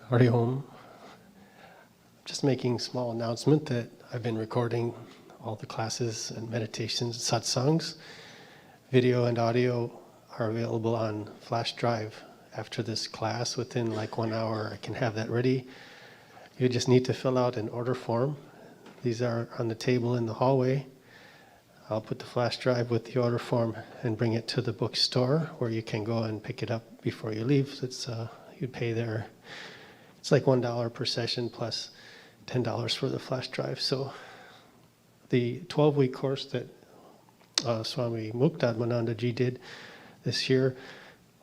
Hari Om. Just making a small announcement that I've been recording all the classes and meditations, satsangs. Video and audio are available on flash drive. After this class, within like 1 hour, I can have that ready. You just need to fill out an order form. These are on the table in the hallway. I'll put the flash drive with the order form and bring it to the bookstore where you can go and pick it up before you leave. It's you pay there. It's like $1 per session plus $10 for the flash drive. So the 12-week course that Swami Viditatmananda ji did this year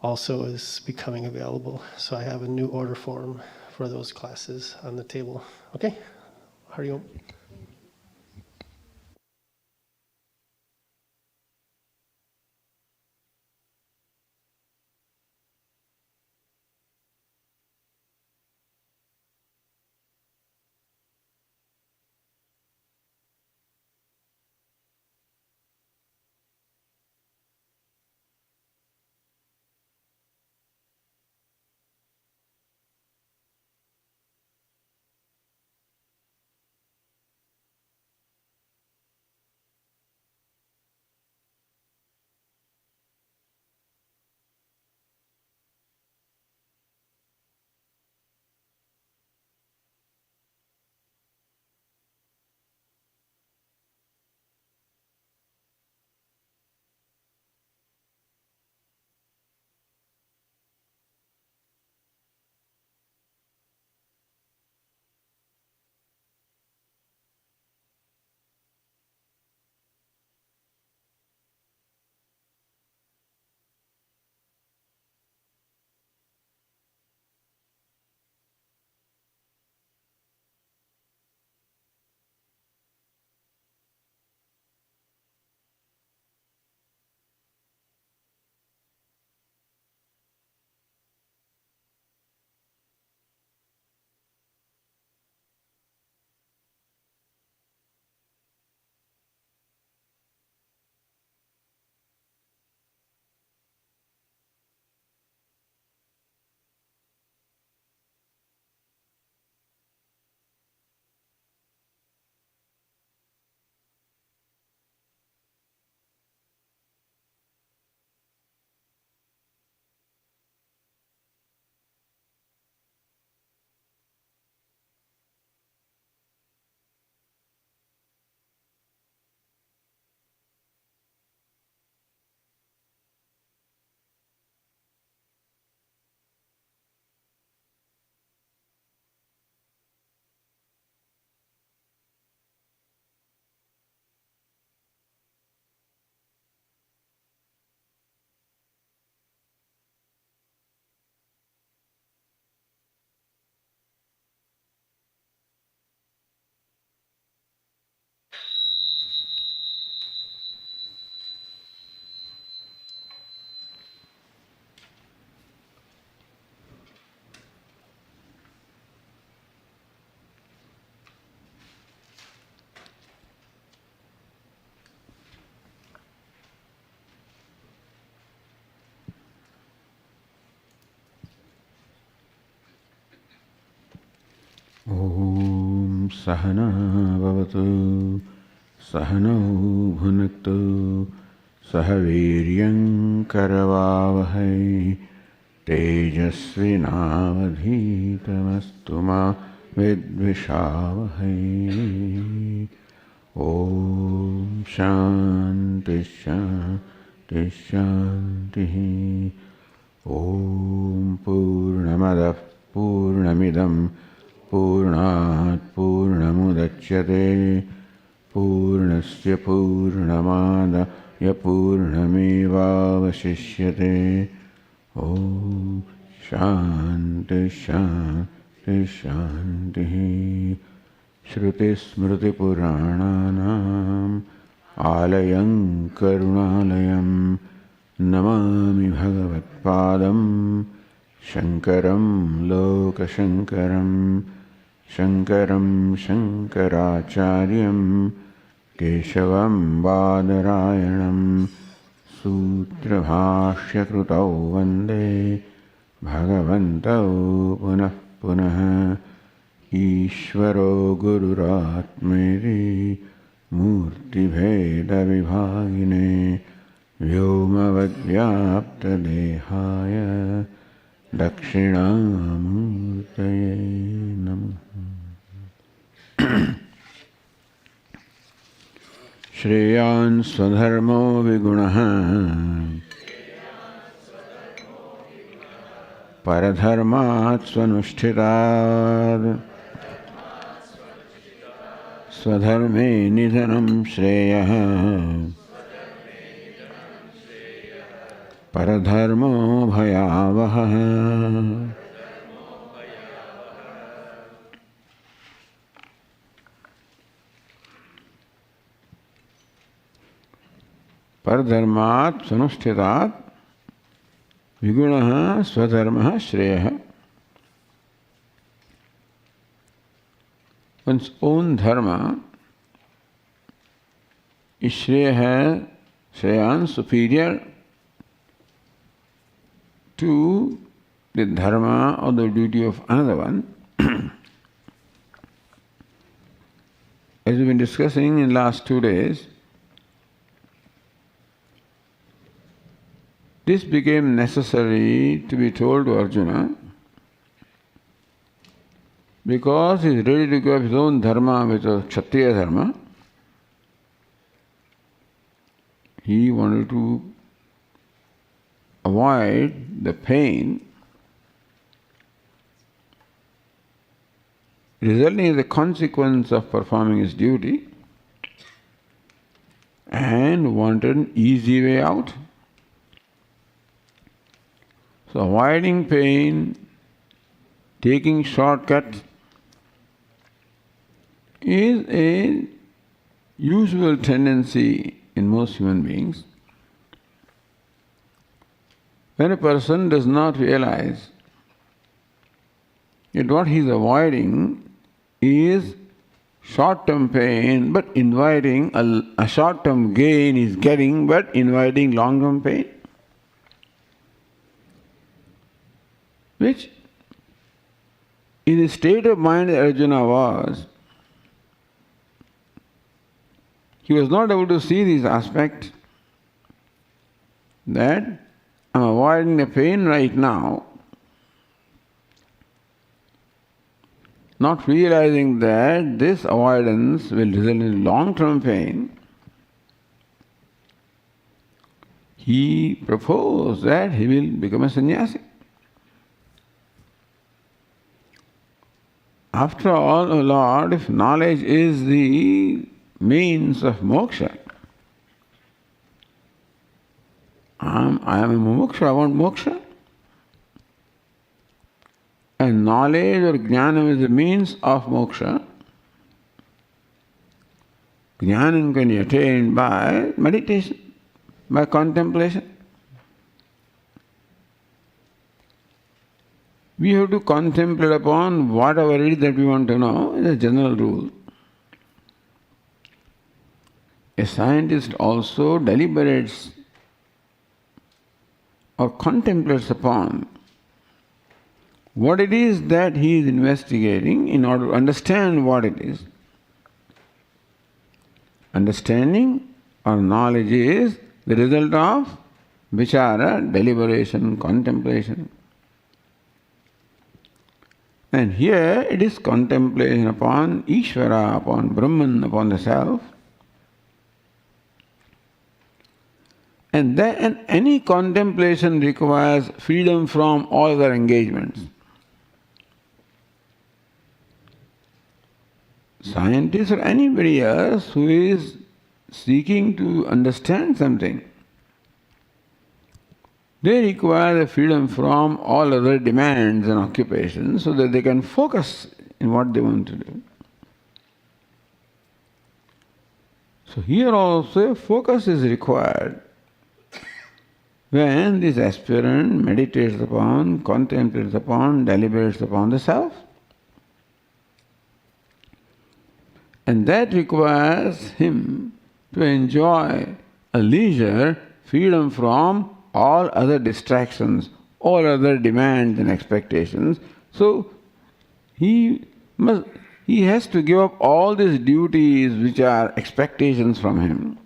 also is becoming available. So I have a new order form for those classes on the table. Okay? Hari Om. Om Sahana Bhavatu Sahano Bhunaktu Sahaviryam Karavavahai Tejasvinavadhitamastu ma Vidvishavahai. Om Shanti Shanti Shanti. Om Purnamadav Purnamidam Purnat Purnamudachyate Purnasya Purnamada Purnamevavashishyate. Om Shanti Shanti Shanti. Shruti Smriti Purananam Alayam Karunalayam Namami Bhagavatpadam Shankaram Lokashankaram Shankaram Shankaracharyam Keshavam Badarayanam Sutrabhashya Krutau Vande Bhagavantau Punah पुनः ईश्वरो गुरुरात्मेति मूर्तिभेदविभागिने व्योमवद्व्याप्तदेहाय दक्षिणामूर्तये नमः। श्रेयान् स्वधर्मो विगुणः परधर्मात् स्वनुष्ठितात् स्वधर्मे निधनं श्रेयः परधर्मो भयावहः। परधर्मात् स्वनुष्ठितात् विगुणः स्वधर्मः श्रेयः. One's own dharma is shreya, shreyan, superior to the dharma or the duty of another one. As we've been discussing in the last 2 days, this became necessary to be told to Arjuna because he is ready to give up his own dharma, which was Kshatriya dharma. He wanted to avoid the pain resulting as a consequence of performing his duty and wanted an easy way out. So avoiding pain, taking shortcuts is a usual tendency in most human beings. When a person does not realize that what he is avoiding is short-term pain, but inviting a short-term gain is getting, but inviting long-term pain, which in the state of mind that Arjuna was, he was not able to see this aspect that I'm avoiding the pain right now, not realizing that this avoidance will result in long-term pain. He proposed that he will become a sannyasi. After all, O Lord, if knowledge is the means of moksha, I am a mumuksha, I want moksha. And knowledge or jnanam is the means of moksha. Jnanam can be attained by meditation, by contemplation. We have to contemplate upon whatever it is that we want to know, is a general rule. A scientist also deliberates or contemplates upon what it is that he is investigating in order to understand what it is. Understanding or knowledge is the result of vichara, deliberation, contemplation. And here it is contemplation upon Ishvara, upon Brahman, upon the self. And any contemplation requires freedom from all other engagements. Scientists or anybody else who is seeking to understand something, they require the freedom from all other demands and occupations so that they can focus in what they want to do. So here also focus is required when this aspirant meditates upon, contemplates upon, deliberates upon the self. And that requires him to enjoy a leisure, freedom from all other distractions, all other demands and expectations. So He must, he has to give up all these duties which are expectations from him.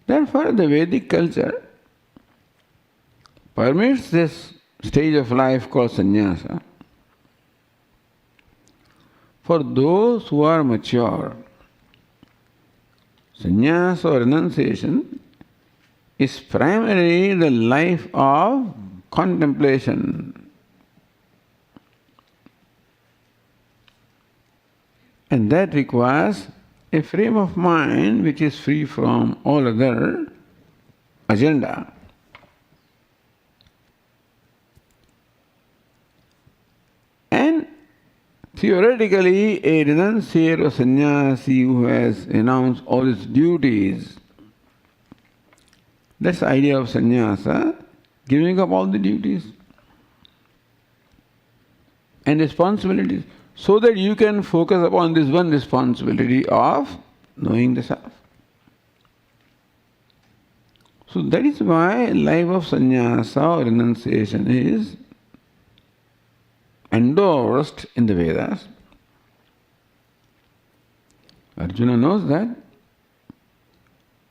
Therefore, the Vedic culture permits this stage of life called sannyasa for those who are mature. Sannyasa or renunciation is primarily the life of contemplation. And that requires a frame of mind which is free from all other agenda. And theoretically, a renunciate or sannyasi who has renounced all his duties, that's the idea of sannyasa, giving up all the duties and responsibilities, so that you can focus upon this one responsibility of knowing the self. So that is why life of sannyasa or renunciation is endorsed in the Vedas. Arjuna knows that.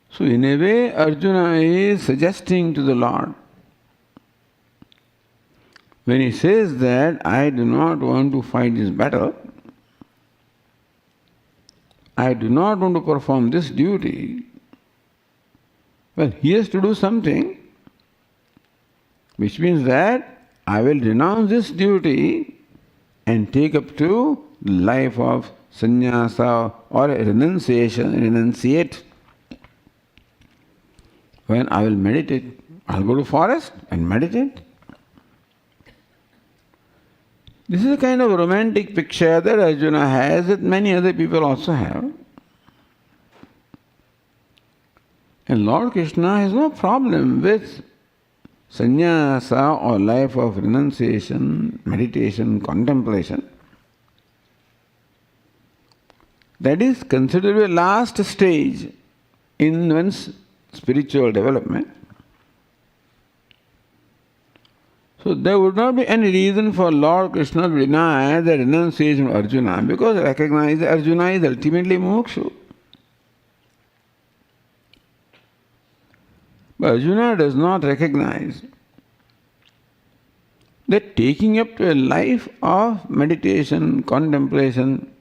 So in a way, Arjuna is suggesting to the Lord, when he says that, I do not want to fight this battle, I do not want to perform this duty, well, he has to do something, which means that I will renounce this duty and take up to the life of sannyasa or renunciate. When I will meditate, I'll go to forest and meditate. This is a kind of romantic picture that Arjuna has, that many other people also have. And Lord Krishna has no problem with sannyasa or life of renunciation, meditation, contemplation. That is considered a last stage in one's spiritual development. So there would not be any reason for Lord Krishna to deny the renunciation of Arjuna, because recognize that Arjuna is ultimately mukshu. But Arjuna does not recognize that taking up to a life of meditation, contemplation,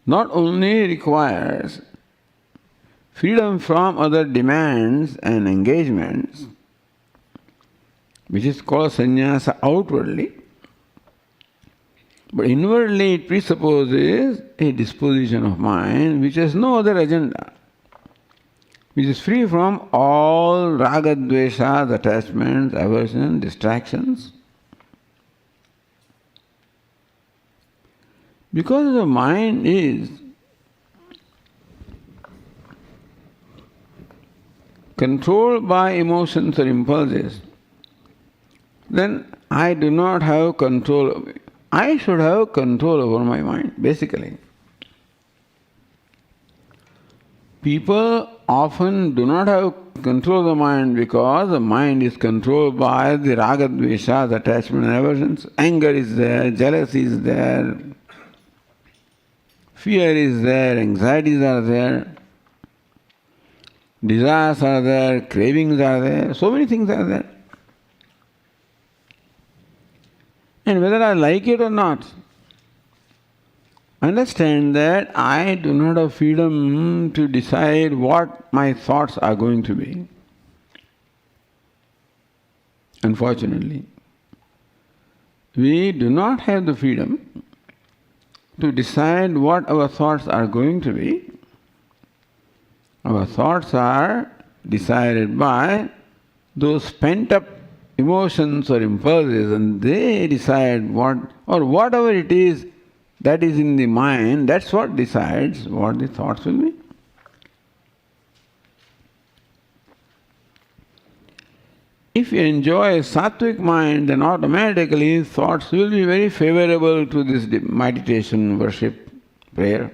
not only requires freedom from other demands and engagements, which is called sannyasa outwardly, but inwardly it presupposes a disposition of mind which has no other agenda, which is free from all raga, dveshas, attachments, aversion, distractions. Because the mind is controlled by emotions or impulses, then I do not have control. I should have control over my mind, basically. People often do not have control of the mind because the mind is controlled by the raga, dveshas, attachment and aversions. Anger is there, jealousy is there, fear is there, anxieties are there, desires are there, cravings are there, so many things are there. And whether I like it or not, understand that I do not have freedom to decide what my thoughts are going to be. Unfortunately, we do not have the freedom to decide what our thoughts are going to be. Our thoughts are decided by those pent-up emotions or impulses, and they decide what, or whatever it is that is in the mind, that's what decides what the thoughts will be. If you enjoy a sattvic mind, then automatically thoughts will be very favorable to this meditation, worship, prayer.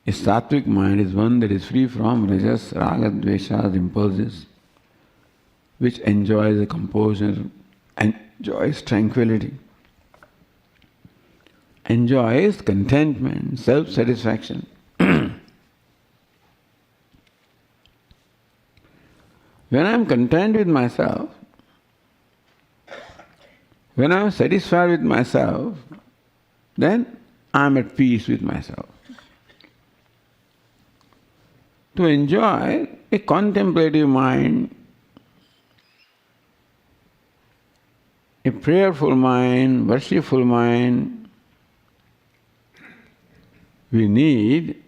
A sattvic mind is one that is free from rajas, raga, dveshas, impulses. which enjoys the composure, enjoys tranquility, enjoys contentment, self-satisfaction. When I am content with myself, when I am satisfied with myself, then I am at peace with myself. To enjoy a contemplative mind, a prayerful mind, worshipful mind, we need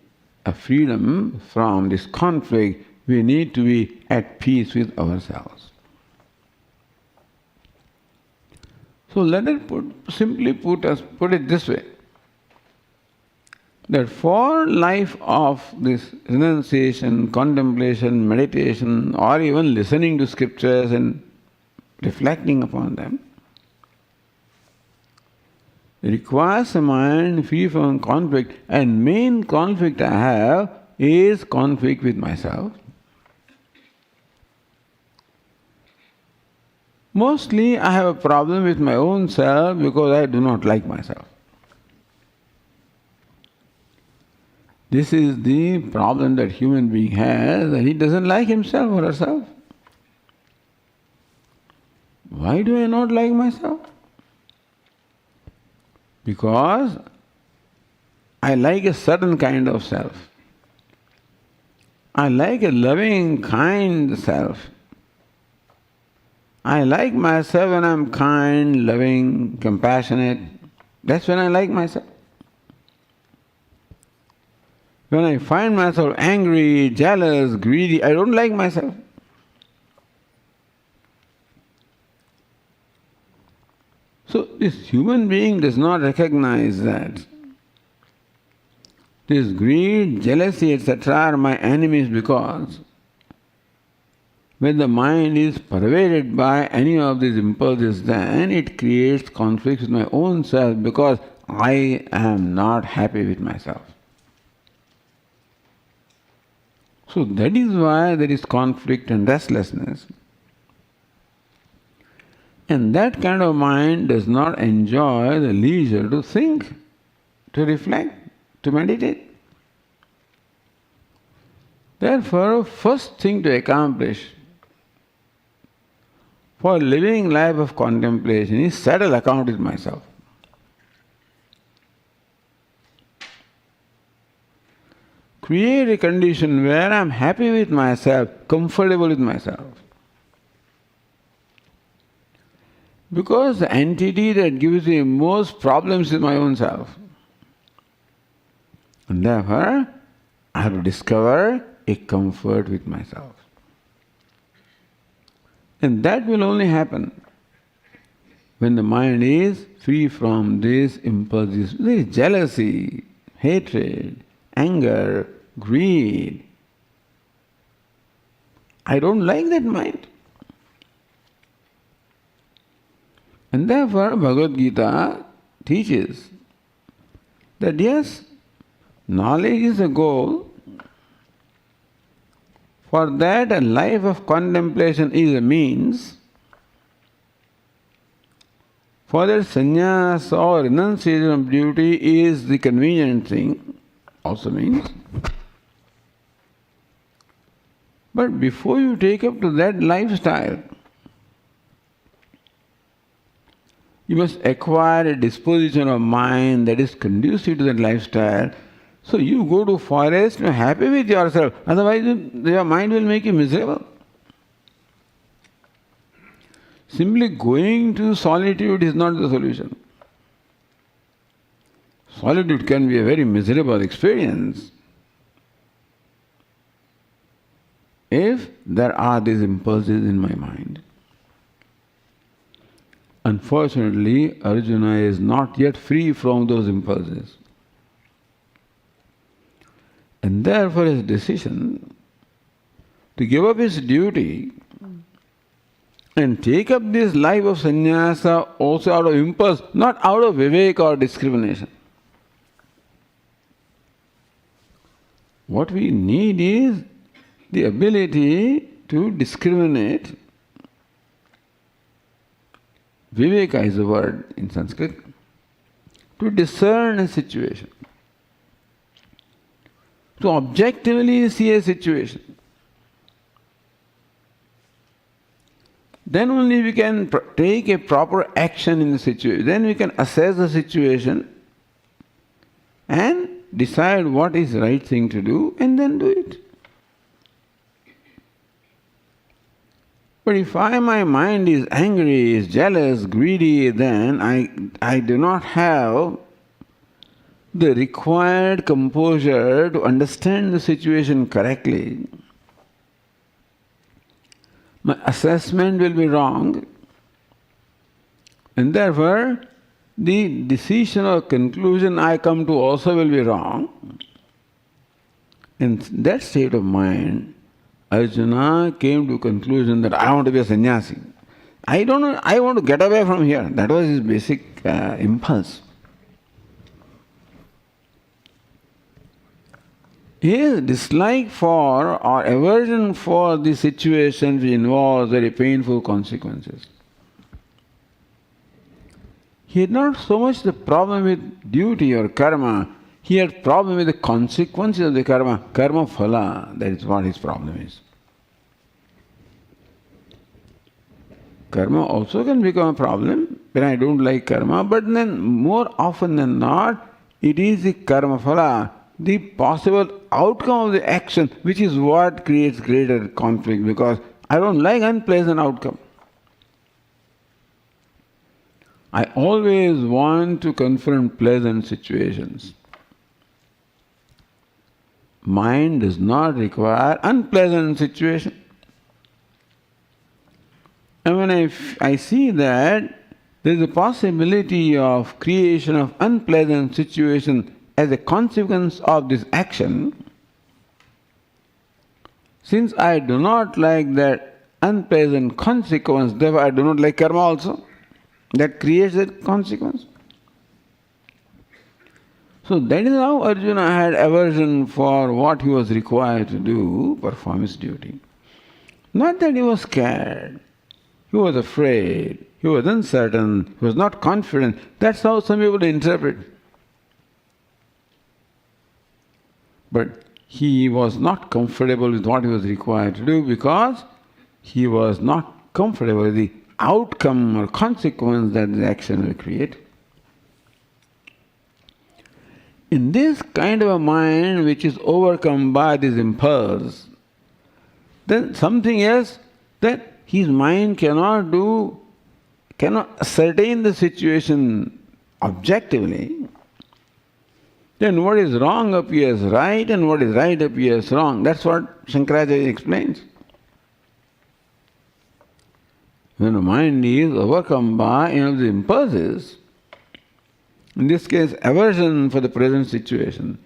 a freedom from this conflict. We need to be at peace with ourselves. So let us simply put it this way, that for life of this renunciation, contemplation, meditation, or even listening to scriptures and reflecting upon them, requires a mind free from conflict, and main conflict I have is conflict with myself. Mostly I have a problem with my own self because I do not like myself. This is the problem that human being has, that he doesn't like himself or herself. Why do I not like myself? Because I like a certain kind of self. I like a loving, kind self. I like myself when I'm kind, loving, compassionate. That's when I like myself. When I find myself angry, jealous, greedy, I don't like myself. So this human being does not recognize that this greed, jealousy, etc. are my enemies, because when the mind is pervaded by any of these impulses, then it creates conflicts with my own self, because I am not happy with myself. So that is why there is conflict and restlessness. And that kind of mind does not enjoy the leisure to think, to reflect, to meditate. Therefore, first thing to accomplish for living life of contemplation is settle account with myself. Create a condition where I am happy with myself, comfortable with myself. Because the entity that gives me most problems is my own self. And therefore, I have to discover a comfort with myself. And that will only happen when the mind is free from these impulses. There is jealousy, hatred, anger, greed. I don't like that mind. And therefore, Bhagavad Gita teaches that yes, knowledge is the goal. For that, a life of contemplation is a means. For that, sannyasa or renunciation of duty is the convenient thing, also means. But before you take up to that lifestyle, you must acquire a disposition of mind that is conducive to that lifestyle. So you go to forest, you're happy with yourself, otherwise your mind will make you miserable. Simply going to solitude is not the solution. Solitude can be a very miserable experience if there are these impulses in my mind. Unfortunately, Arjuna is not yet free from those impulses. And therefore his decision to give up his duty and take up this life of sannyasa also out of impulse, not out of vivek or discrimination. What we need is the ability to discriminate Viveka is a word in Sanskrit. To discern a situation. To objectively see a situation. Then only we can take a proper action in the situation. Then we can assess the situation and decide what is the right thing to do and then do it. But if my mind is angry, is jealous, greedy, then I do not have the required composure to understand the situation correctly. My assessment will be wrong, and therefore the decision or conclusion I come to also will be wrong. In that state of mind, Arjuna came to a conclusion that I want to be a sannyasi. I want to get away from here. That was his basic impulse. His dislike for or aversion for the situation which involves very painful consequences. He had not so much the problem with duty or karma, he had problem with the consequences of the karma. Karma phala, that is what his problem is. Karma also can become a problem when I don't like karma, but then more often than not, it is the karma phala, the possible outcome of the action, which is what creates greater conflict, because I don't like unpleasant outcome. I always want to confront pleasant situations. Mind does not require unpleasant situation. And when I see that there is a possibility of creation of unpleasant situation as a consequence of this action, since I do not like that unpleasant consequence, therefore I do not like karma also. That creates that consequence. So that is how Arjuna had aversion for what he was required to do, perform his duty. Not that he was scared, he was afraid, he was uncertain, he was not confident. That's how some people interpret. But he was not comfortable with what he was required to do because he was not comfortable with the outcome or consequence that the action will create. In this kind of a mind which is overcome by this impulse, then something else that his mind cannot do, cannot ascertain the situation objectively, then what is wrong appears right and what is right appears wrong. That's what Shankaracharya explains. When the mind is overcome by the impulses, in this case aversion for the present situation,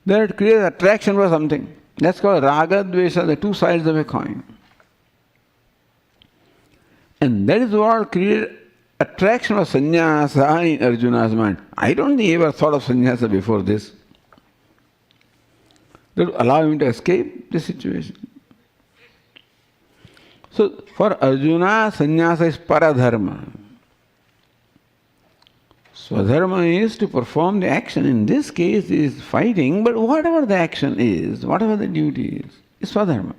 that creates attraction for something. That's called raga, dvesha, the two sides of a coin. And that is what created attraction of sannyasa in Arjuna's mind. I don't think he ever thought of sannyasa before this. That would allow him to escape the situation. So for Arjuna, sannyasa is paradharma. Swadharma is to perform the action. In this case is fighting, but whatever the action is, whatever the duty is swadharma.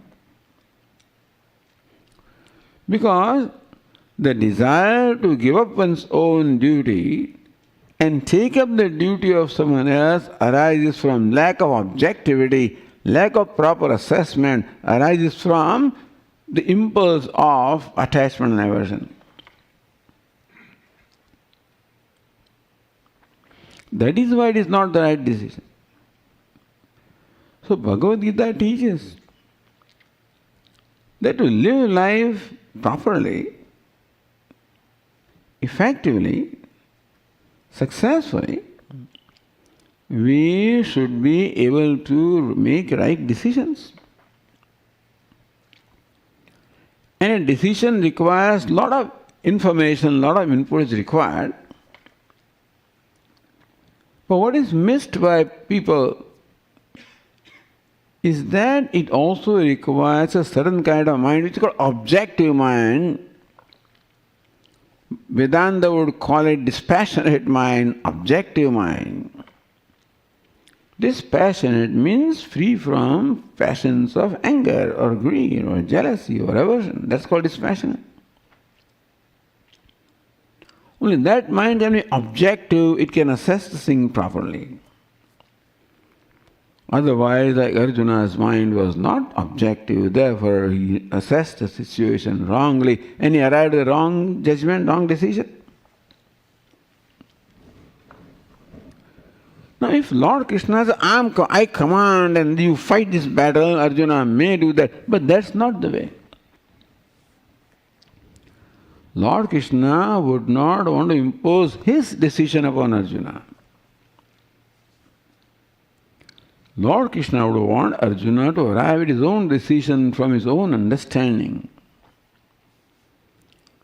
Because the desire to give up one's own duty and take up the duty of someone else arises from lack of objectivity, lack of proper assessment, arises from the impulse of attachment and aversion. That is why it is not the right decision. So Bhagavad Gita teaches that to live life properly, effectively, successfully, we should be able to make right decisions. And a decision requires a lot of information, a lot of input is required. But what is missed by people is that it also requires a certain kind of mind which is called objective mind, Vedanta would call it dispassionate mind, objective mind. Dispassionate means free from passions of anger or greed or jealousy or aversion. That's called dispassionate. Only that mind can be objective, it can assess the thing properly. Otherwise, like Arjuna's mind was not objective, therefore he assessed the situation wrongly and he arrived at the wrong judgment, wrong decision. Now if Lord Krishna says, I command and you fight this battle, Arjuna may do that, but that's not the way. Lord Krishna would not want to impose his decision upon Arjuna. Lord Krishna would want Arjuna to arrive at his own decision from his own understanding.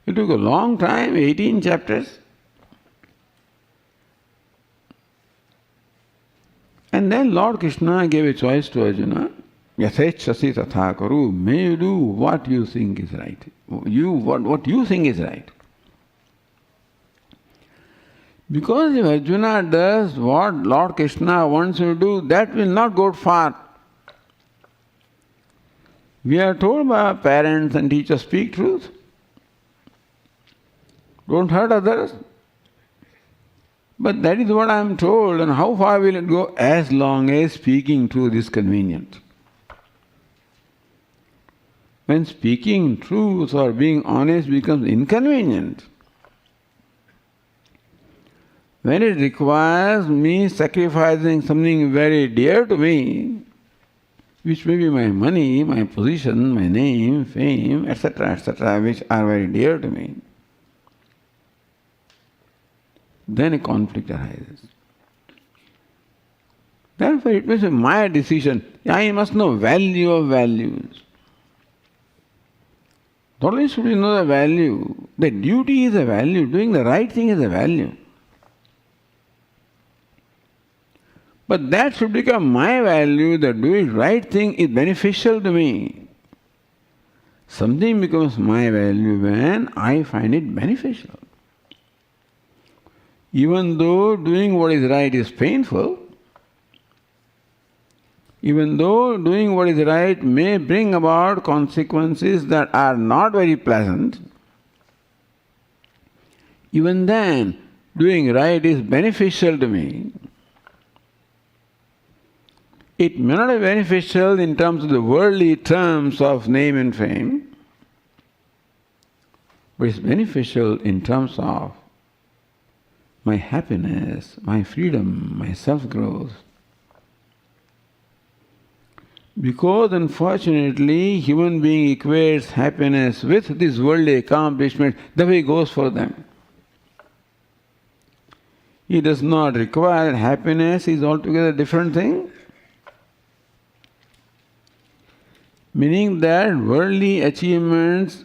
It took a long time, 18 chapters. And then Lord Krishna gave a choice to Arjuna. Yathechasi tatha karu. May you do what you think is right. What you think is right. Because if Arjuna does what Lord Krishna wants him to do, that will not go far. We are told by our parents and teachers, speak truth. Don't hurt others. But that is what I am told, and how far will it go? As long as speaking truth is convenient. When speaking truth or being honest becomes inconvenient, when it requires me sacrificing something very dear to me, which may be my money, my position, my name, fame, etc., which are very dear to me, then a conflict arises. Therefore, it must be my decision. I must know value of values. Not only should we know the value, the duty is a value, doing the right thing is a value. But that should become my value, that doing right thing is beneficial to me. Something becomes my value when I find it beneficial. Even though doing what is right is painful, even though doing what is right may bring about consequences that are not very pleasant, even then doing right is beneficial to me. It may not be beneficial in terms of the worldly terms of name and fame, but it's beneficial in terms of my happiness, my freedom, my self-growth. Because unfortunately, human being equates happiness with this worldly accomplishment, the way it goes for them. He does not require that happiness is altogether a different thing. Meaning that worldly achievements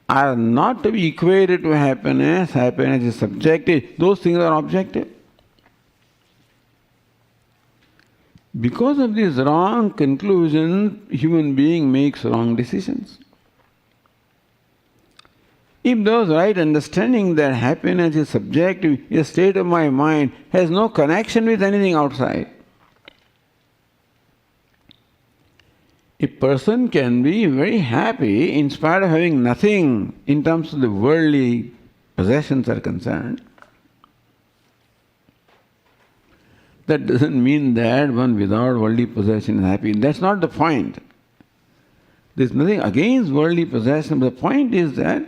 are not to be equated to happiness. Happiness is subjective. Those things are objective. Because of this wrong conclusion, human being makes wrong decisions. If those right understanding that happiness is subjective, a state of my mind, has no connection with anything outside. A person can be very happy in spite of having nothing in terms of the worldly possessions are concerned. That doesn't mean that one without worldly possession is happy. That's not the point. There's nothing against worldly possession, but the point is that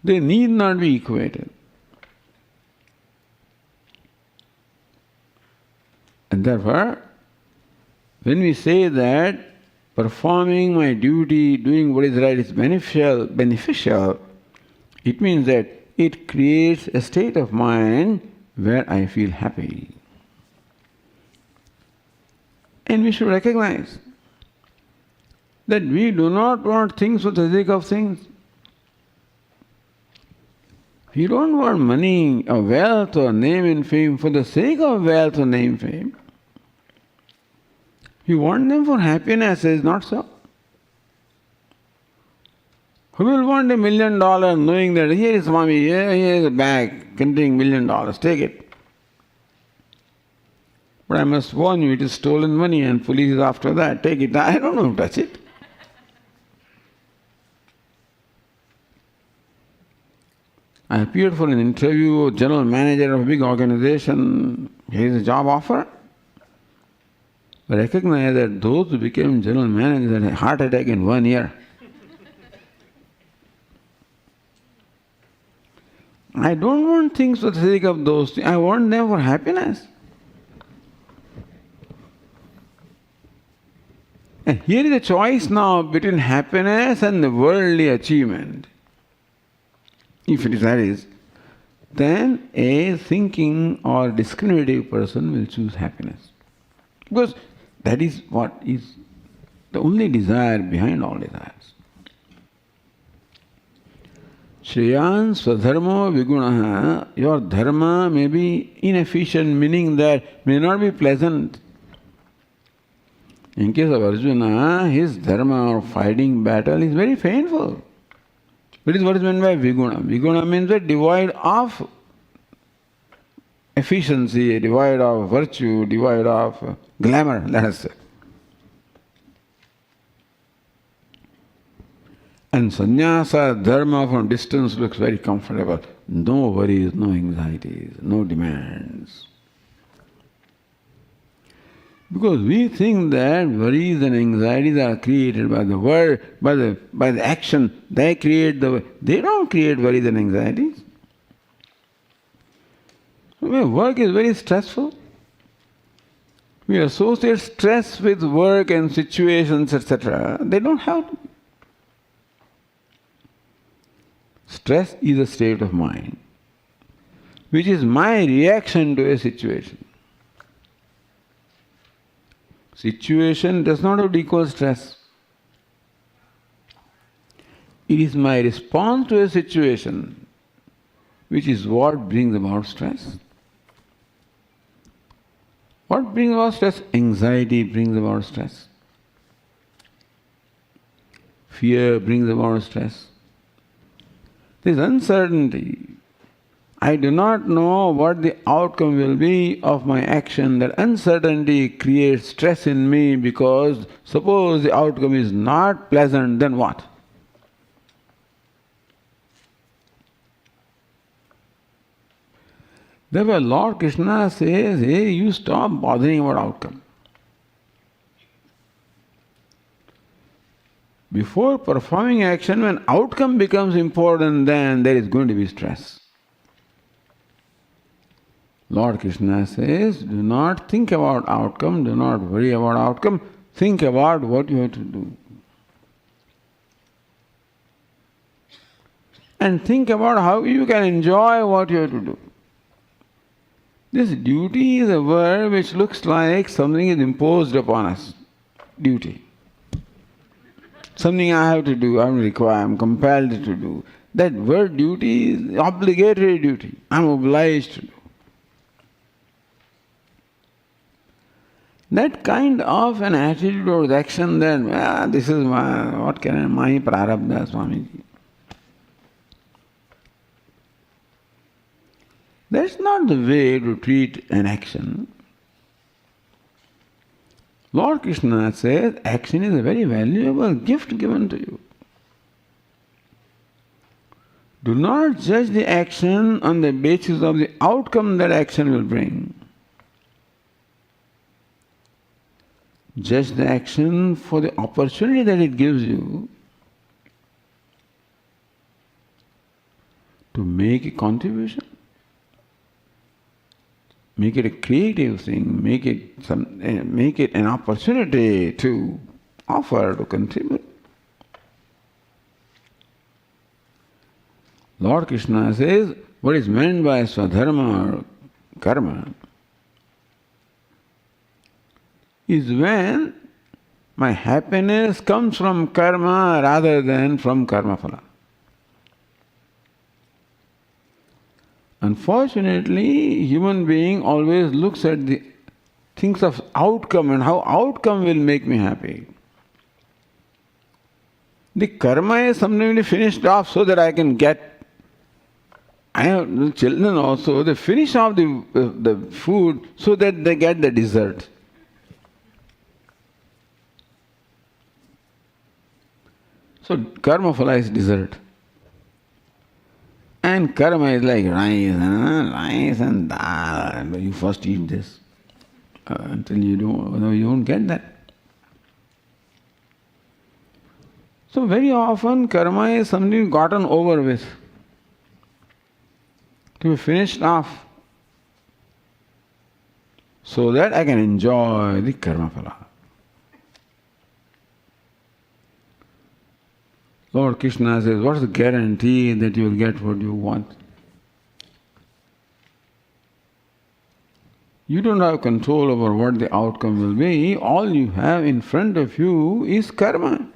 they need not be equated. And therefore, when we say that performing my duty, doing what is right is beneficial, it means that it creates a state of mind where I feel happy. And we should recognize that we do not want things for the sake of things. We don't want money or wealth or name and fame for the sake of wealth or name and fame. We want them for happiness, is not so. Who will want $1 million knowing that here is Swami, here is a bag containing $1 million, take it. But I must warn you, it is stolen money and police is after that, take it. I don't know, touch it. I appeared for an interview, general manager of a big organization, here is a job offer. I recognize that those who became general managers had a heart attack in 1 year. I don't want things for the sake of those things, I want them for happiness. And here is a choice now between happiness and the worldly achievement. If it is that is, then a thinking or discriminative person will choose happiness. Because that is what is the only desire behind all desires. Shreyan swadharmo vigunaha, your dharma may be inefficient, meaning that may not be pleasant. In case of Arjuna, his dharma or fighting battle is very painful. That is what is meant by viguna. Viguna means a devoid of efficiency, devoid of virtue, devoid of glamour, let us say. And sannyasa, dharma from distance looks very comfortable. No worries, no anxieties, no demands. Because we think that worries and anxieties are created by the word, by the action. They create they don't create worries and anxieties. Work is very stressful. We associate stress with work and situations, etc. They don't have to. Stress is a state of mind, which is my reaction to a situation. Situation does not have to equal stress. It is my response to a situation which is what brings about stress. What brings about stress? Anxiety brings about stress. Fear brings about stress. There is uncertainty. I do not know what the outcome will be of my action. That uncertainty creates stress in me because suppose the outcome is not pleasant, then what? Therefore Lord Krishna says, hey, you stop bothering about outcome. Before performing action, when outcome becomes important, then there is going to be stress. Lord Krishna says, do not think about outcome, do not worry about outcome, think about what you have to do. And think about how you can enjoy what you have to do. This duty is a word which looks like something is imposed upon us. Duty. Something I have to do, I am required, I am compelled to do. That word duty is obligatory duty. I am obliged to do. That kind of an attitude towards action that, this is my prarabdha, Swamiji. That's not the way to treat an action. Lord Krishna says, action is a very valuable gift given to you. Do not judge the action on the basis of the outcome that action will bring. Judge the action for the opportunity that it gives you to make a contribution. Make it a creative thing, make it an opportunity to offer, to contribute. Lord Krishna says, what is meant by swadharma or karma is when my happiness comes from karma rather than from karma phala. Unfortunately, human being always looks at thinks of outcome and how outcome will make me happy. The karma is something to be finished off so that I can get. I have the children also, they finish off the food so that they get the dessert. So karma phala is dessert. And karma is like rice and dal. You first eat this until you don't get that. So very often karma is something gotten over with, to be finished off, so that I can enjoy the karma phala. Lord Krishna says, what's the guarantee that you will get what you want? You don't have control over what the outcome will be. All you have in front of you is karma.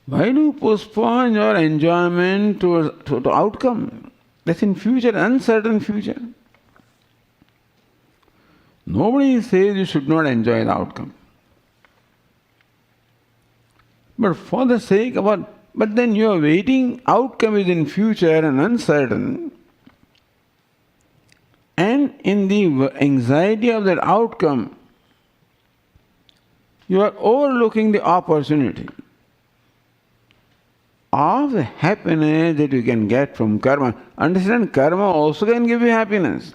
Why do you postpone your enjoyment to outcome? That's in future, uncertain future. Nobody says you should not enjoy the outcome. But for the sake of what? But then you are waiting, outcome is in future and uncertain. And in the anxiety of that outcome, you are overlooking the opportunity of the happiness that you can get from karma. Understand, karma also can give you happiness.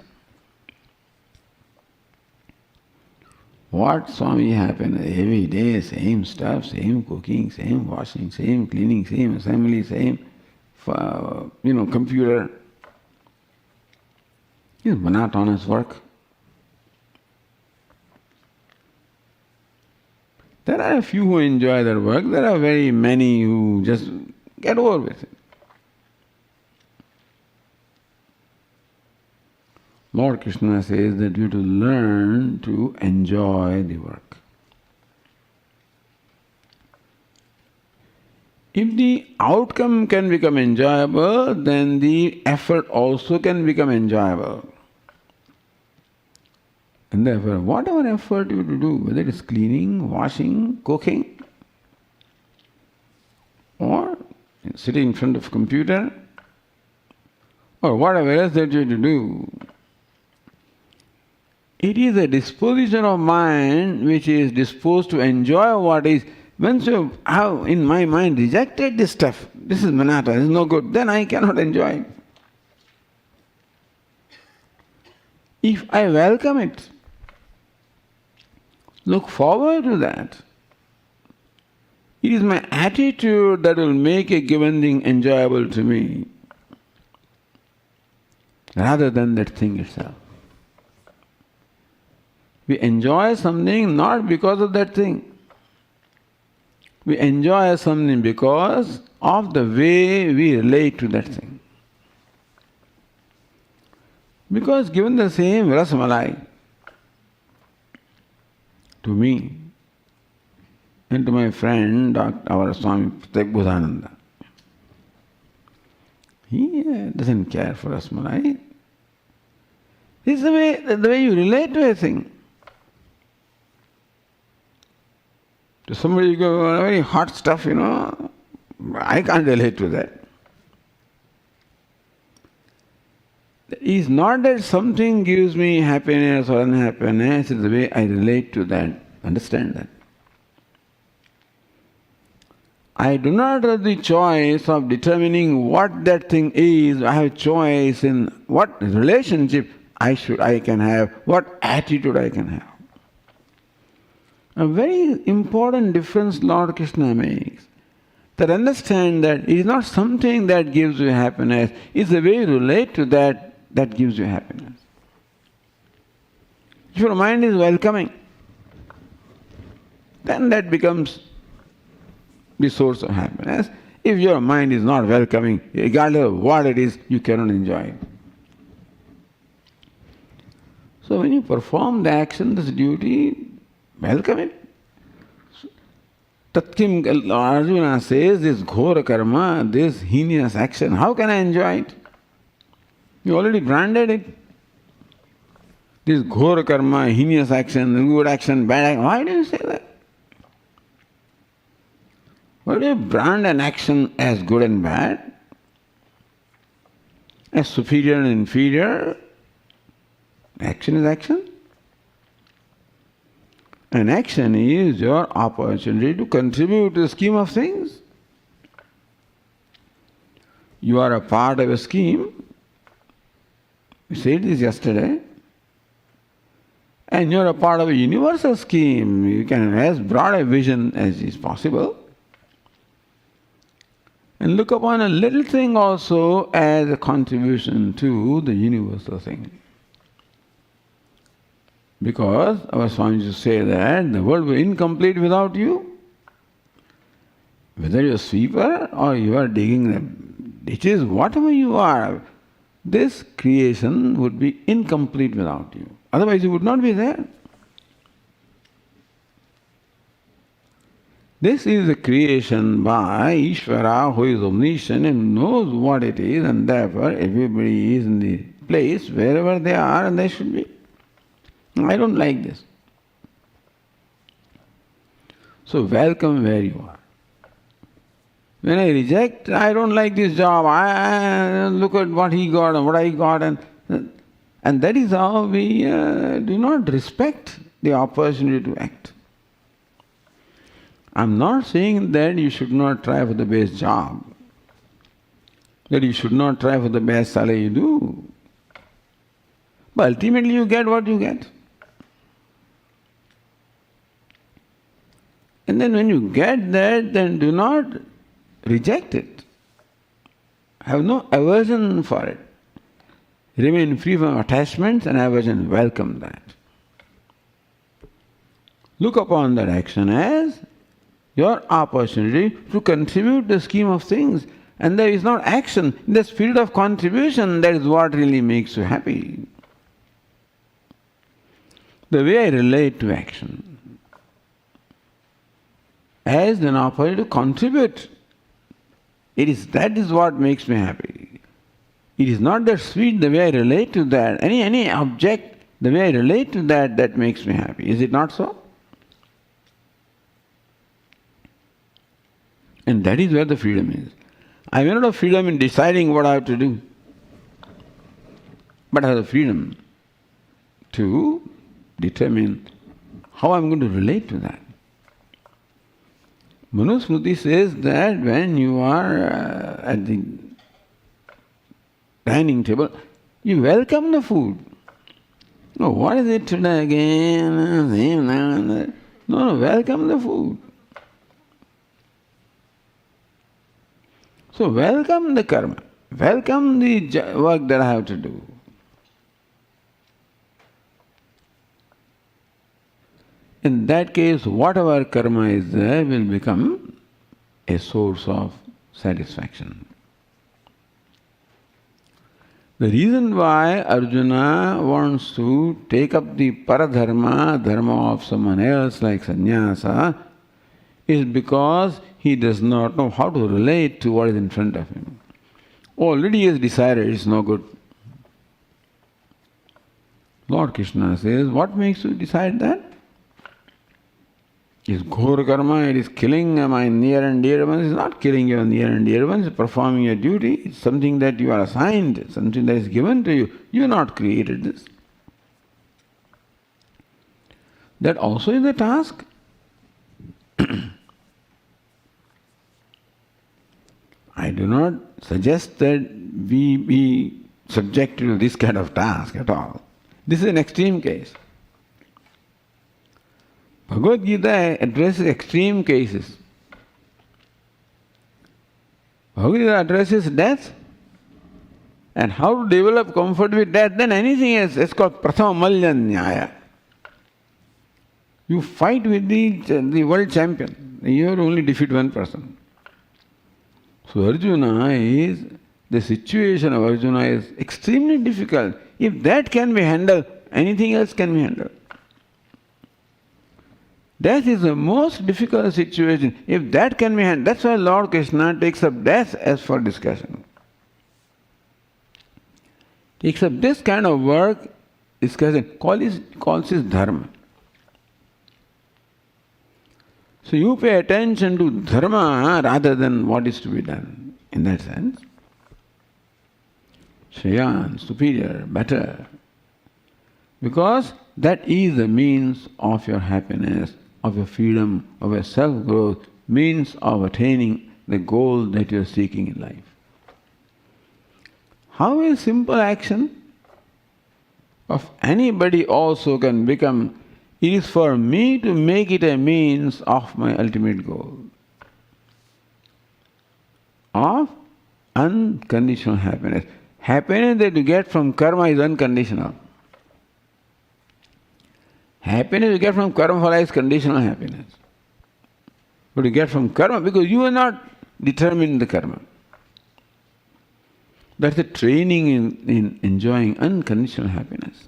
What Swami happiness? Every day, same stuff, same cooking, same washing, same cleaning, same assembly, same computer. It's monotonous work. There are a few who enjoy their work, there are very many who just get over with it. Lord Krishna says that you have to learn to enjoy the work. If the outcome can become enjoyable, then the effort also can become enjoyable. And therefore, whatever effort you do, whether it is cleaning, washing, cooking, or sitting in front of a computer, or whatever else that you have to do, it is a disposition of mind which is disposed to enjoy what is. Once you have in my mind rejected this stuff, this is manata, this is no good, then I cannot enjoy it. If I welcome it, look forward to that, it is my attitude that will make a given thing enjoyable to me, rather than that thing itself. We enjoy something not because of that thing. We enjoy something because of the way we relate to that thing. Because given the same rasmalai to me and to my friend, our Swami Viditatmananda, he doesn't care for rasmalai. This is the way you relate to a thing. To somebody you go, very hot stuff, I can't relate to that. It is not that something gives me happiness or unhappiness, it's the way I relate to that. Understand that. I do not have the choice of determining what that thing is. I have choice in what relationship I can have, what attitude I can have. A very important difference Lord Krishna makes. That understand that it is not something that gives you happiness, it's the way you relate to that that gives you happiness. If your mind is welcoming, then that becomes the source of happiness. If your mind is not welcoming, regardless of what it is, you cannot enjoy it. So when you perform the action, this duty, welcome it. Tatkim Arjuna says, this ghora karma, this heinous action, how can I enjoy it? You already branded it. This ghora karma, heinous action, good action, bad action, why do you say that? Why do you brand an action as good and bad? As superior and inferior? Action is action. An action is your opportunity to contribute to the scheme of things. You are a part of a scheme. We said this yesterday. And you are a part of a universal scheme. You can have as broad a vision as is possible. And look upon a little thing also as a contribution to the universal thing. Because our Swami used to say that the world will be incomplete without you. Whether you're a sweeper or you are digging the ditches, whatever you are, this creation would be incomplete without you. Otherwise you would not be there. This is a creation by Ishvara, who is omniscient and knows what it is, and therefore everybody is in the place wherever they are and they should be. I don't like this. So welcome where you are. When I reject, I don't like this job, I look at what he got and what I got, and that is how we do not respect the opportunity to act. I'm not saying that you should not try for the best job, that you should not try for the best salary you do. But ultimately you get what you get. And then when you get that, then do not reject it. Have no aversion for it. Remain free from attachments and aversion. Welcome that. Look upon that action as your opportunity to contribute to the scheme of things. And there is not action. In the spirit of contribution, that is what really makes you happy. The way I relate to action as an opportunity to contribute, that is what makes me happy. It is not that sweet the way I relate to that. Any object, the way I relate to that makes me happy. Is it not so? And that is where the freedom is. I may not have freedom in deciding what I have to do, but I have the freedom to determine how I am going to relate to that. Manusmriti says that when you are at the dining table, you welcome the food. No, what is it today again? No, welcome the food. So welcome the karma, welcome the work that I have to do. In that case, whatever karma is there will become a source of satisfaction. The reason why Arjuna wants to take up the paradharma, dharma of someone else like sannyasa, is because he does not know how to relate to what is in front of him. Already he has decided it's no good. Lord Krishna says, what makes you decide that? Is ghor karma, it is killing my near and dear ones. It's not killing your near and dear ones, it's performing your duty. It's something that you are assigned, something that is given to you. You have not created this. That also is a task. I do not suggest that we be subjected to this kind of task at all. This is an extreme case. Bhagavad Gita addresses extreme cases. Bhagavad Gita addresses death and how to develop comfort with death, then anything else. It's called Prathama Malya Nyaya. You fight with the world champion. You only defeat one person. So the situation of Arjuna is extremely difficult. If that can be handled, anything else can be handled. Death is the most difficult situation. If that can be handled, that's why Lord Krishna takes up death as for discussion. Takes up this kind of work, discussion, calls his dharma. So you pay attention to dharma rather than what is to be done. In that sense, Shreyan, superior, better. Because that is the means of your happiness, of your freedom, of your self-growth, means of attaining the goal that you are seeking in life. How a simple action of anybody also can become, it is for me to make it a means of my ultimate goal, of unconditional happiness. Happiness that you get from karma is unconditional. Happiness you get from karma phala is conditional happiness. But you get from karma because you are not determining the karma. That's the training in enjoying unconditional happiness.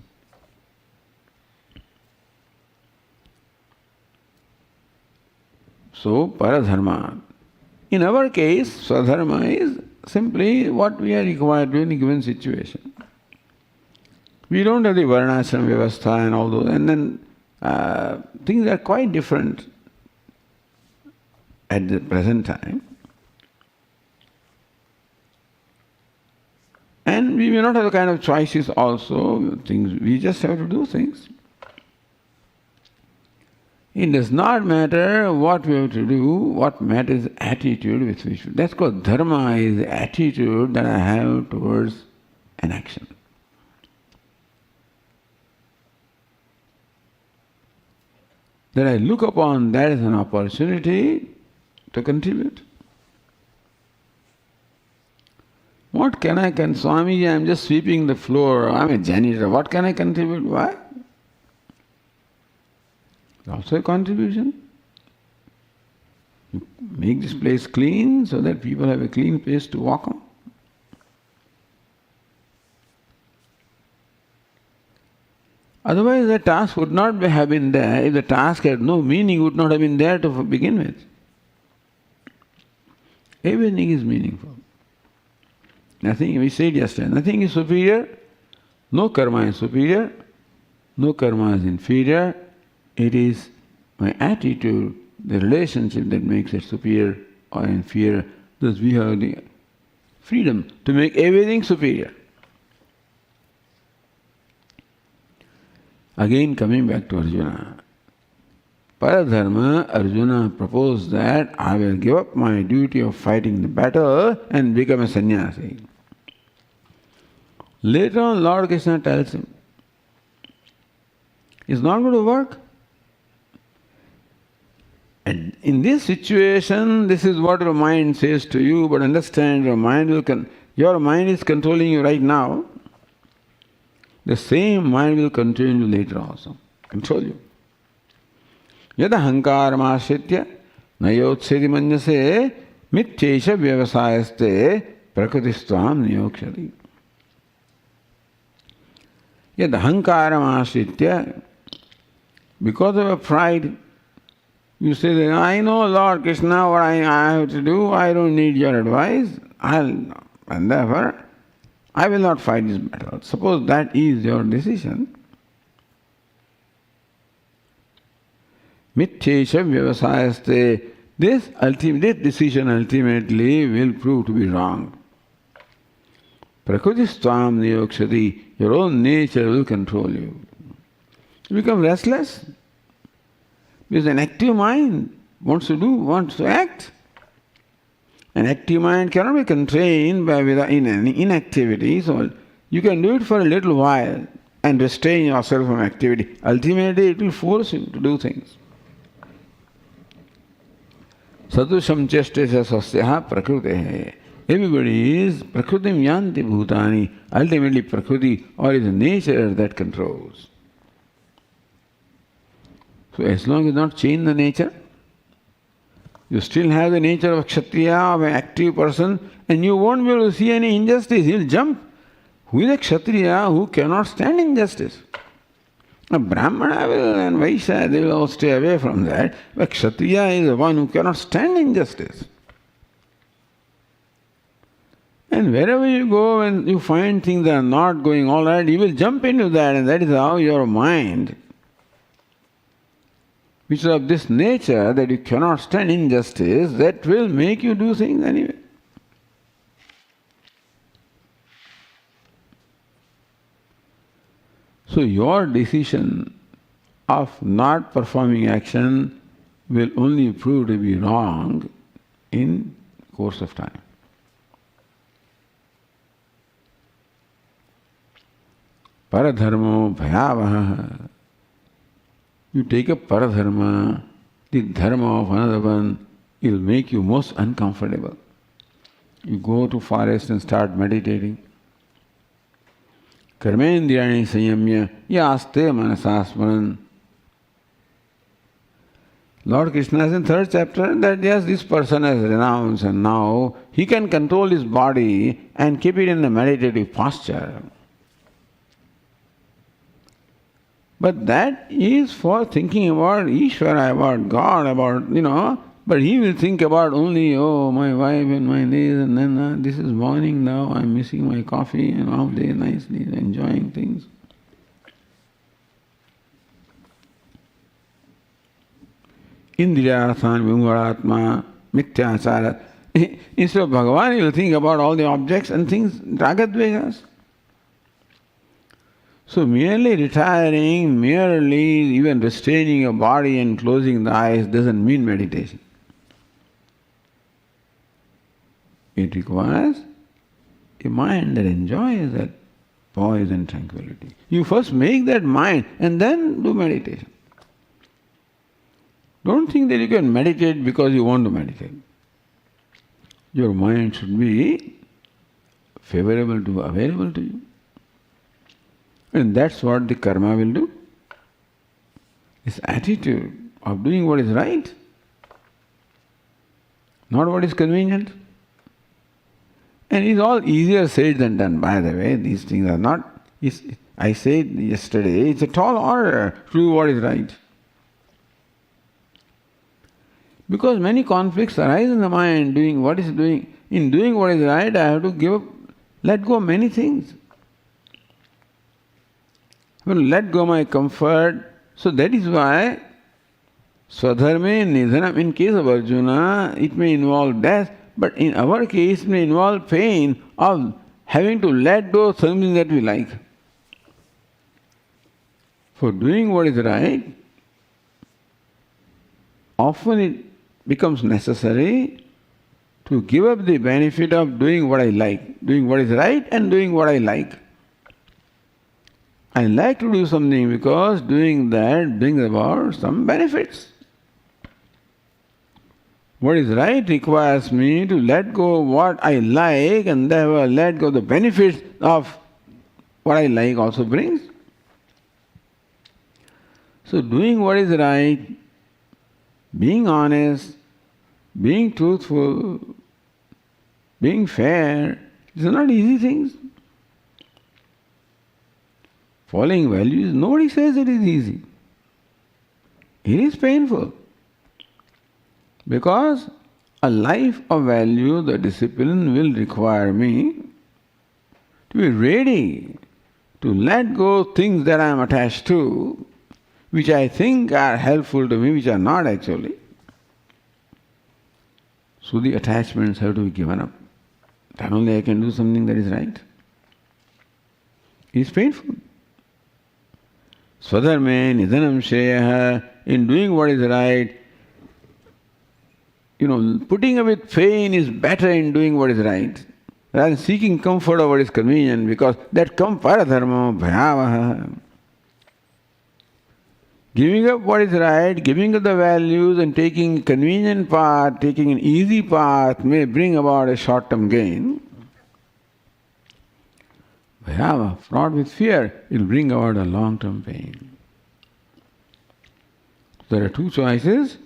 So, paradharma. In our case, swadharma is simply what we are required to in a given situation. We don't have the varnashram vyavastha and all those, and then things are quite different at the present time. And we may not have the kind of choices also, things, we just have to do things. It does not matter what we have to do, what matters is attitude with which we do. That's called dharma, is the attitude that I have towards an action. That I look upon that as an opportunity to contribute. What can I Swamiji, I'm just sweeping the floor, I'm a janitor, what can I contribute? Why? It's also a contribution. You make this place clean so that people have a clean place to walk on. Otherwise the task would not have been there. If the task had no meaning, it would not have been there to begin with. Everything is meaningful. Nothing, we said yesterday, nothing is superior, no karma is superior, no karma is inferior. It is my attitude, the relationship that makes it superior or inferior. Thus we have the freedom to make everything superior. Again coming back to Arjuna. Paradharma, Arjuna proposed that I will give up my duty of fighting the battle and become a sannyasi. Later on Lord Krishna tells him, it's not going to work. And in this situation, this is what your mind says to you, but understand your mind is controlling you right now. The same mind will control you later also. Control you. Yada hankaram ashritya nayotsedi manyase mitchesha vyavasayaste prakritistvam niyokshati. Yada hankaram ashritya, because of a pride, you say that I know Lord Krishna what I have to do, I don't need your advice, and therefore I will not fight this battle. Suppose that is your decision. Mitchesha vyavasayaste, this decision ultimately will prove to be wrong. Prakritistvam niyokshati, your own nature will control you. You become restless. Because an active mind wants to act. An active mind cannot be constrained by inactivity, so you can do it for a little while and restrain yourself from activity. Ultimately it will force you to do things. Sadusham chestesha sasyaha prakritehe. Everybody is prakritim yanti bhutani. Ultimately prakriti, or is nature that controls. So as long as you not change the nature, you still have the nature of a kshatriya, of an active person, and you won't be able to see any injustice. He'll jump. Who is a kshatriya who cannot stand injustice? A brahmana and vaishya, they will all stay away from that. But kshatriya is the one who cannot stand injustice. And wherever you go and you find things that are not going all right, you will jump into that, and that is how your mind which are of this nature that you cannot stand injustice, that will make you do things anyway. So your decision of not performing action will only prove to be wrong in course of time. Paradharmo bhayavaha. You take up paradharma, the dharma of another one, it will make you most uncomfortable. You go to forest and start meditating. Karmendriyani sanyamya yaste manasasmaran. Lord Krishna says in 3rd chapter that yes, this person has renounced and now he can control his body and keep it in a meditative posture. But that is for thinking about Ishvara, about God, about, but he will think about only, oh, my wife and my this, and then this is morning now, I'm missing my coffee, and all day nicely enjoying things. Indriyarthan vimvaratma mityachara. Instead of Bhagavan, he will think about all the objects and things, ragadvegas. So merely retiring, merely even restraining your body and closing the eyes doesn't mean meditation. It requires a mind that enjoys that poise and tranquility. You first make that mind and then do meditation. Don't think that you can meditate because you want to meditate. Your mind should be available to you. And that's what the karma will do. This attitude of doing what is right, not what is convenient. And it's all easier said than done, by the way. These things are not, I said yesterday, it's a tall order to do what is right. Because many conflicts arise in the mind In doing what is right, I have to let go of many things. I will let go of my comfort. So that is why Swadharme Nidhanam, in case of Arjuna, it may involve death, but in our case it may involve pain of having to let go of something that we like. For doing what is right, often it becomes necessary to give up the benefit of doing what I like, doing what is right and doing what I like. I like to do something because doing that brings about some benefits. What is right requires me to let go of what I like and therefore let go of the benefits of what I like also brings. So doing what is right, being honest, being truthful, being fair, these are not easy things. Following values, nobody says it is easy. It is painful. Because a life of value, the discipline will require me to be ready to let go of things that I am attached to, which I think are helpful to me, which are not actually. So the attachments have to be given up. Then only I can do something that is right. It is painful. Swadharme nidhanam shreyaha, in doing what is right, putting up with pain is better in doing what is right, rather than seeking comfort of what is convenient, because that comes paradharma bhayavaha. Giving up what is right, giving up the values and taking a convenient path, taking an easy path may bring about a short-term gain. Bhayava, fraught with fear, it will bring about a long-term pain. There are two choices,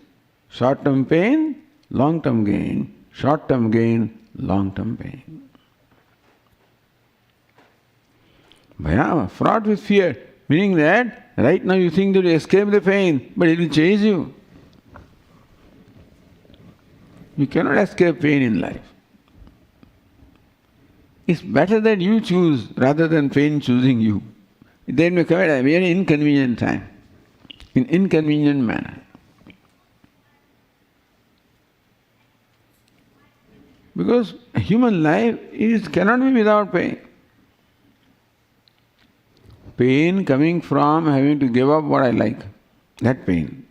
short-term pain, long-term gain, short-term gain, long-term pain. Bhayava, fraught with fear, meaning that right now you think that you escape the pain, but it will chase you. You cannot escape pain in life. It's better that you choose rather than pain choosing you. Then may come at a very inconvenient time, in inconvenient manner. Because human life cannot be without pain. Pain coming from having to give up what I like, that pain.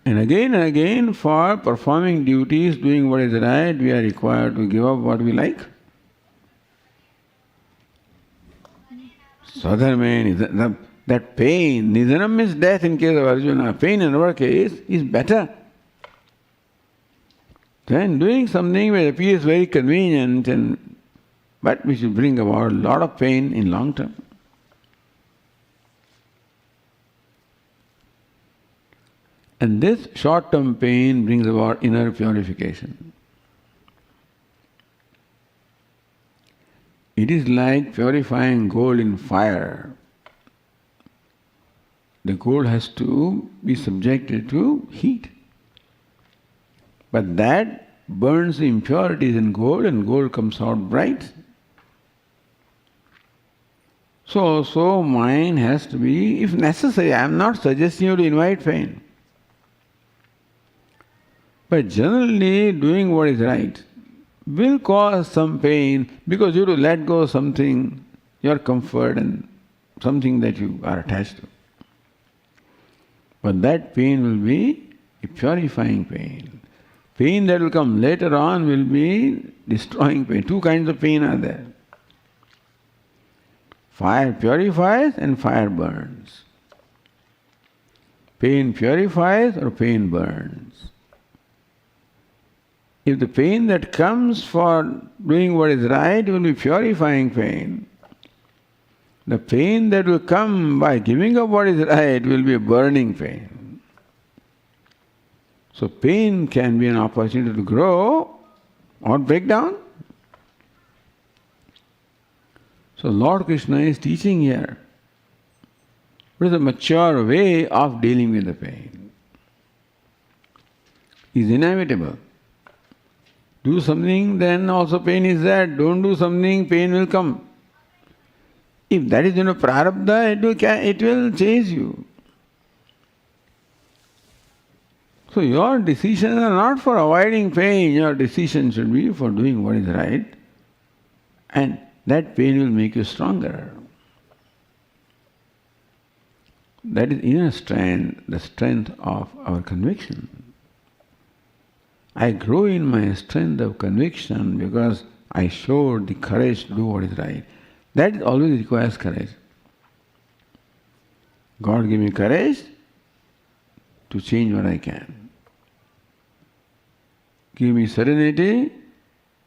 And again, for performing duties, doing what is right, we are required to give up what we like. Swadharme, that pain, Nidhanam means death in case of Arjuna. Pain in our case is better than doing something which appears very convenient but which will bring about a lot of pain in long term. And this short-term pain brings about inner purification. It is like purifying gold in fire. The gold has to be subjected to heat. But that burns the impurities in gold and gold comes out bright. So mind has to be, if necessary, I am not suggesting you to invite pain. But generally, doing what is right will cause some pain because you have to let go of something, your comfort and something that you are attached to. But that pain will be a purifying pain. Pain that will come later on will be destroying pain. Two kinds of pain are there. Fire purifies and fire burns. Pain purifies or pain burns. If the pain that comes for doing what is right will be purifying pain, the pain that will come by giving up what is right will be a burning pain. So pain can be an opportunity to grow or break down. So Lord Krishna is teaching here what is a mature way of dealing with the pain. It is inevitable. Do something, then also pain is there. Don't do something, pain will come. If that is prarabdha, it will chase you. So your decisions are not for avoiding pain, your decision should be for doing what is right. And that pain will make you stronger. That is inner strength, the strength of our conviction. I grow in my strength of conviction because I showed the courage to do what is right. That always requires courage. God give me courage to change what I can. Give me serenity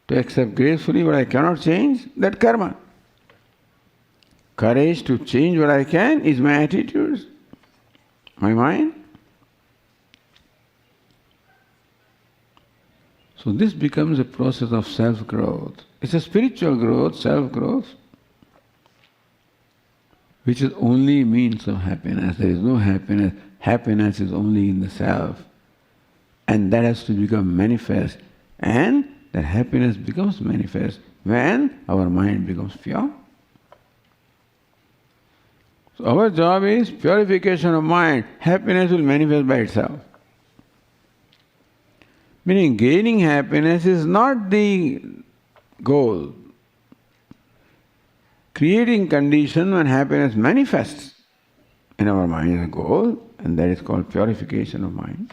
to accept gracefully what I cannot change, that karma. Courage to change what I can is my attitudes, my mind. So this becomes a process of self-growth. It's a spiritual growth, self-growth, which is only means of happiness. There is no happiness. Happiness is only in the self. And that has to become manifest. And that happiness becomes manifest when our mind becomes pure. So our job is purification of mind. Happiness will manifest by itself. Meaning gaining happiness is not the goal. Creating condition when happiness manifests in our mind is a goal, and that is called purification of mind.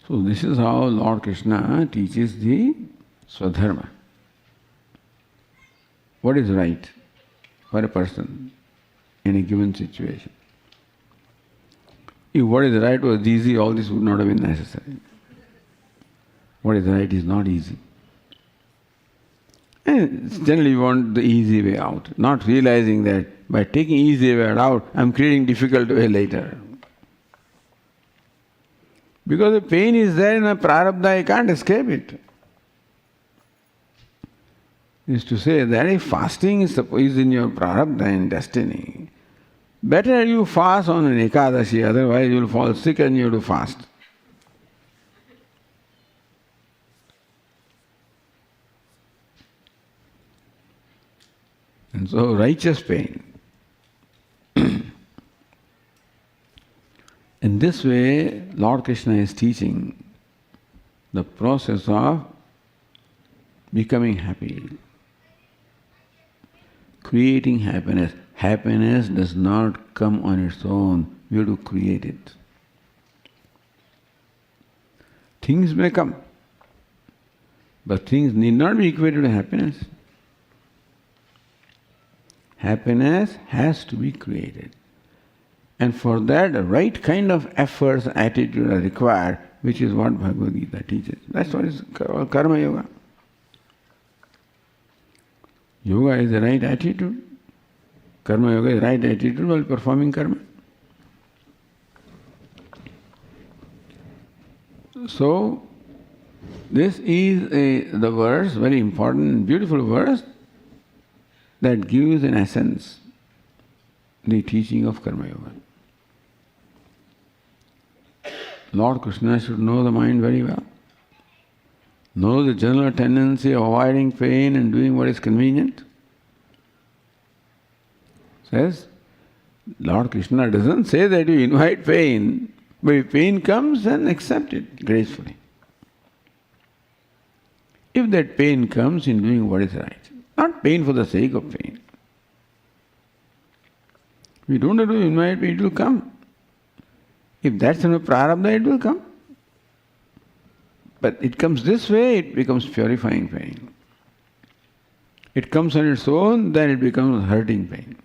So this is how Lord Krishna teaches the Swadharma. What is right for a person in a given situation? If what is right was easy, all this would not have been necessary. What is right is not easy. And generally we want the easy way out, not realizing that by taking easy way out, I am creating difficult way later. Because the pain is there in a prarabdha, I can't escape it. Is to say that if fasting is in your prarabdha and destiny, better you fast on an Ekadashi, otherwise you will fall sick and you have to fast. And so righteous pain In this way, Lord Krishna is teaching the process of becoming happy, creating happiness. Happiness does not come on its own, we have to create it. Things may come, but things need not be equated to happiness. Happiness has to be created. And for that, the right kind of efforts, attitude are required, which is what Bhagavad Gita teaches. That's what is called karma yoga. Yoga is the right attitude. Karma yoga is the right attitude while performing karma. So, this is the verse, very important, beautiful verse, that gives in essence the teaching of karma yoga. Lord Krishna should know the mind very well. Know the general tendency of avoiding pain and doing what is convenient. Says, Lord Krishna doesn't say that you invite pain, but if pain comes, then accept it gracefully. If that pain comes in doing what is right, not pain for the sake of pain. We don't have to invite pain, it will come. If that's in a prarabdha, it will come. But it comes this way, it becomes purifying pain. It comes on its own, then it becomes hurting pain.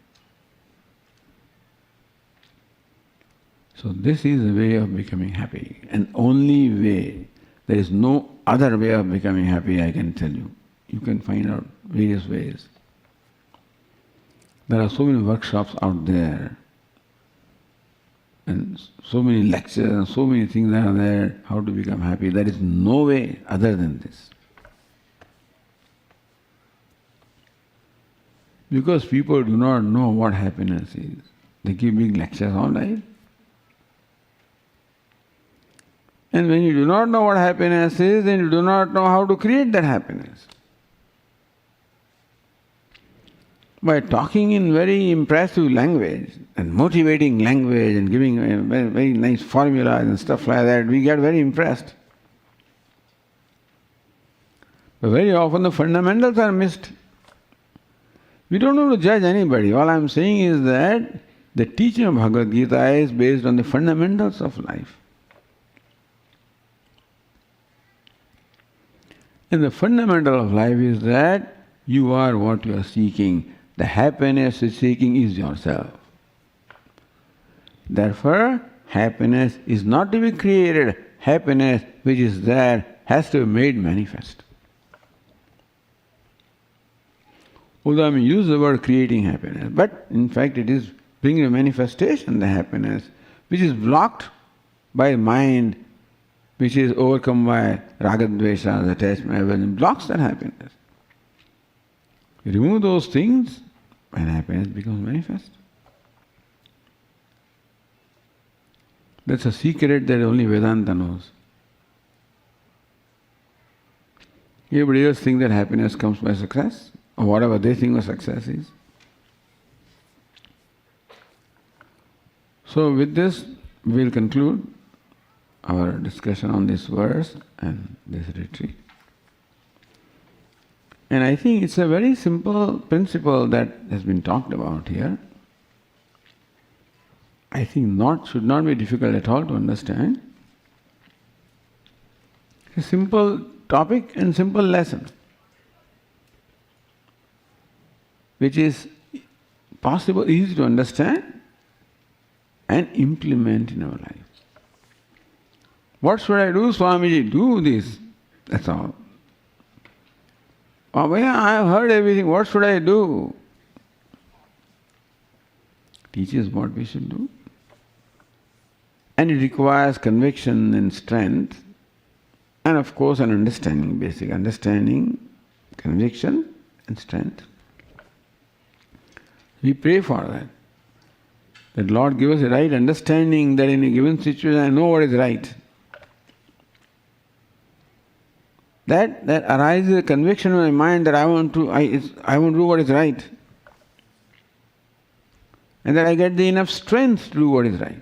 So this is the way of becoming happy, and only way. There is no other way of becoming happy, I can tell you. You can find out various ways. There are so many workshops out there, and so many lectures, and so many things are there, how to become happy. There is no way other than this. Because people do not know what happiness is. They give big lectures all night. And when you do not know what happiness is, then you do not know how to create that happiness. By talking in very impressive language and motivating language and giving very, very nice formulas and stuff like that, we get very impressed. But very often the fundamentals are missed. We don't want to judge anybody. All I am saying is that the teaching of Bhagavad Gita is based on the fundamentals of life. And the fundamental of life is that you are what you are seeking. The happiness you're seeking is yourself. Therefore, happiness is not to be created. Happiness which is there has to be made manifest. Although I may use the word creating happiness, but in fact it is bringing a manifestation, the happiness, which is blocked by mind, which is overcome by ragadvesha, attachment, aversion, blocks that happiness. You remove those things, and happiness becomes manifest. That's a secret that only Vedanta knows. Everybody else thinks that happiness comes by success, or whatever they think of success is. So with this, we will conclude our discussion on this verse and this retreat. And I think it's a very simple principle that has been talked about here. I think should not be difficult at all to understand. It's a simple topic and simple lesson, which is possible, easy to understand and implement in our life. What should I do, Swamiji? Do this. That's all. Oh, well, I have heard everything. What should I do? Teaches what we should do. And it requires conviction and strength, and of course an understanding, basic understanding, conviction and strength. We pray for that. That Lord give us a right understanding that in a given situation I know what is right. That arises a conviction in my mind that I want to do what is right. And that I get the enough strength to do what is right.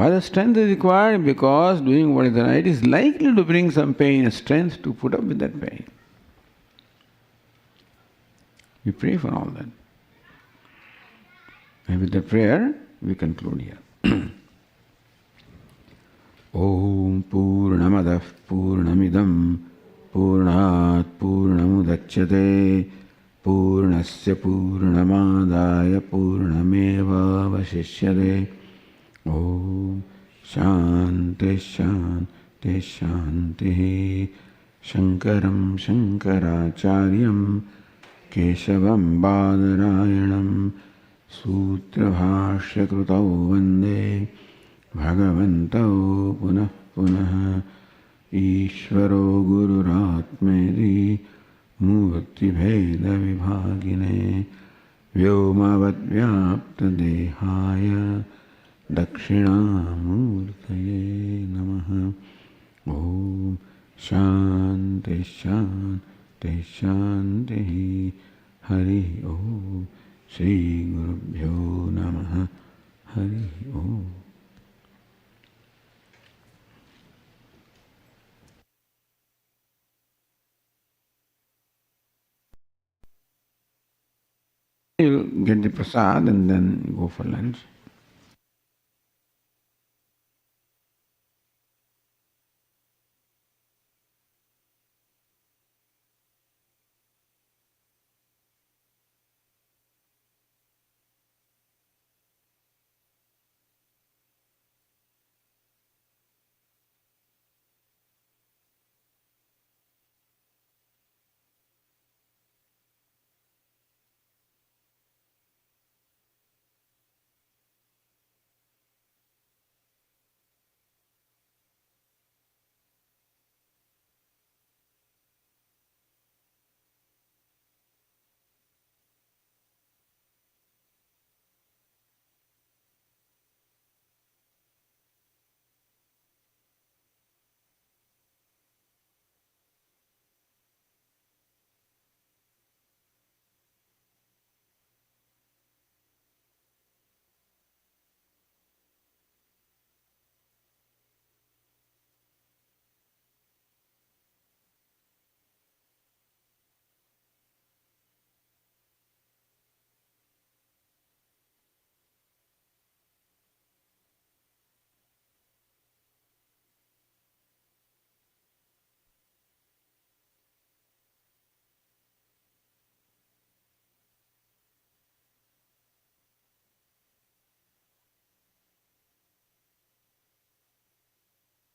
Why the strength is required? Because doing what is right is likely to bring some pain and strength to put up with that pain. We pray for all that. And with the prayer, we conclude here. Om Purnamadah Purnamidam Purnat Purnamudachyate Purnasya Purnamadaya Purnameva Vasishyate. Om Shanti Shanti Shanti. Shankaram Shankaracharyam Keshavam Badarayanam Sutra Krutau Vande Bhagavantau Punah Punah Ishvaro Gururatmedi Murti Bheda Vibhagine Vyomavad Vyapta Dehaya Dakshinamurtaye Namaha. Om Shanti Shanti Shanti. Hari Om. Shri Gurubhyo Namaha. Hari Om. You'll get the prasad and then go for lunch.